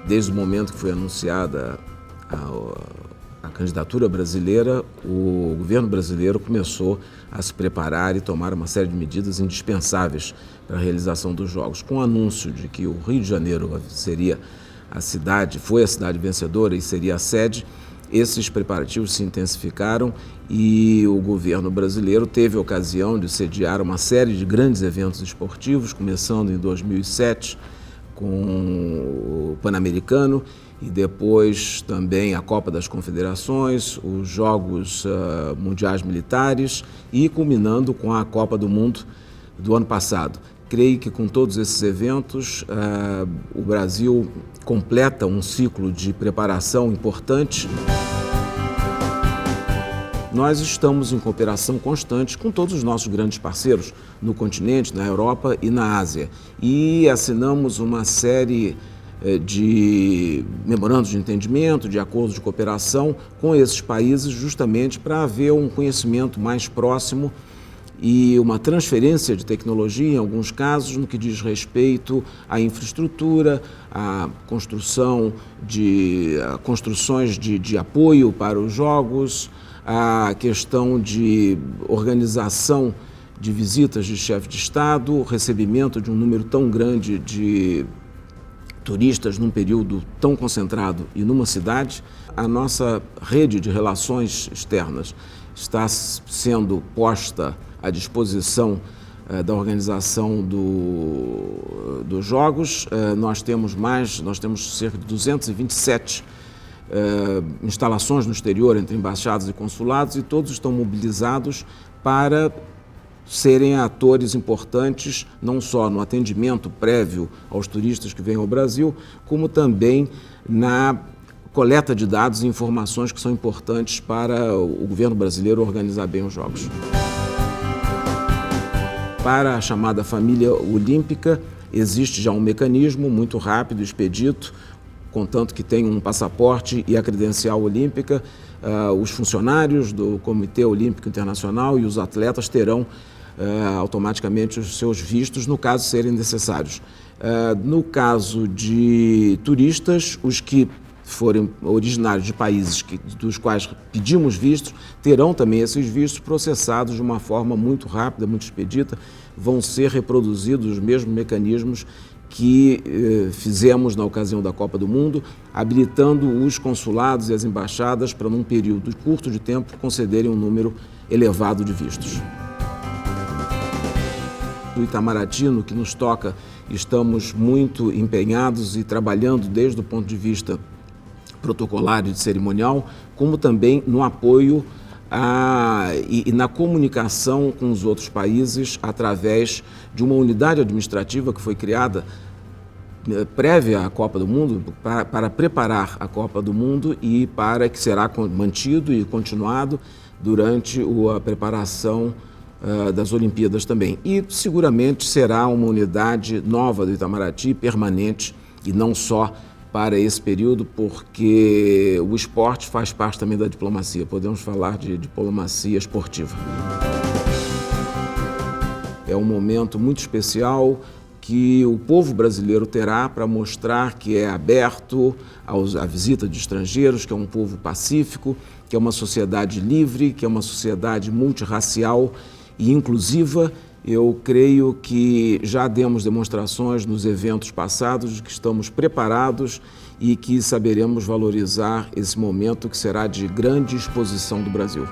Desde o momento que foi anunciada a candidatura brasileira, o governo brasileiro começou a se preparar e tomar uma série de medidas indispensáveis para a realização dos Jogos. Com o anúncio de que o Rio de Janeiro seria foi a cidade vencedora e seria a sede, esses preparativos se intensificaram e o governo brasileiro teve a ocasião de sediar uma série de grandes eventos esportivos, começando em 2007 com o Pan-Americano e depois também a Copa das Confederações, os Jogos Mundiais Militares e culminando com a Copa do Mundo do ano passado. Creio que com todos esses eventos o Brasil completa um ciclo de preparação importante. Nós estamos em cooperação constante com todos os nossos grandes parceiros no continente, na Europa e na Ásia. E assinamos uma série de memorandos de entendimento, de acordos de cooperação com esses países, justamente para haver um conhecimento mais próximo e uma transferência de tecnologia, em alguns casos, no que diz respeito à infraestrutura, à construções de apoio para os Jogos, a questão de organização de visitas de chefe de Estado, recebimento de um número tão grande de turistas num período tão concentrado e numa cidade. A nossa rede de relações externas está sendo posta à disposição da organização dos Jogos. Nós temos cerca de 227 instalações no exterior, entre embaixadas e consulados, e todos estão mobilizados para serem atores importantes, não só no atendimento prévio aos turistas que vêm ao Brasil, como também na coleta de dados e informações que são importantes para o governo brasileiro organizar bem os Jogos. Para a chamada família olímpica, existe já um mecanismo muito rápido, expedito, contanto que tenham um passaporte e a credencial olímpica. Os funcionários do Comitê Olímpico Internacional e os atletas terão automaticamente os seus vistos, no caso serem necessários. No caso de turistas, os que forem originários de países dos quais pedimos vistos, terão também esses vistos processados de uma forma muito rápida, muito expedita. Vão ser reproduzidos os mesmos mecanismos que fizemos na ocasião da Copa do Mundo, habilitando os consulados e as embaixadas para, num período curto de tempo, concederem um número elevado de vistos. Do Itamaraty, no que nos toca, estamos muito empenhados e trabalhando desde o ponto de vista protocolar e de cerimonial, como também no apoio e na comunicação com os outros países através de uma unidade administrativa que foi criada prévia à Copa do Mundo, para preparar a Copa do Mundo e para que será mantido e continuado durante a preparação das Olimpíadas também. E seguramente será uma unidade nova do Itamaraty, permanente, e não só para esse período, porque o esporte faz parte também da diplomacia. Podemos falar de diplomacia esportiva. É um momento muito especial que o povo brasileiro terá para mostrar que é aberto à visita de estrangeiros, que é um povo pacífico, que é uma sociedade livre, que é uma sociedade multirracial e inclusiva. Eu creio que já demos demonstrações nos eventos passados de que estamos preparados e que saberemos valorizar esse momento que será de grande exposição do Brasil.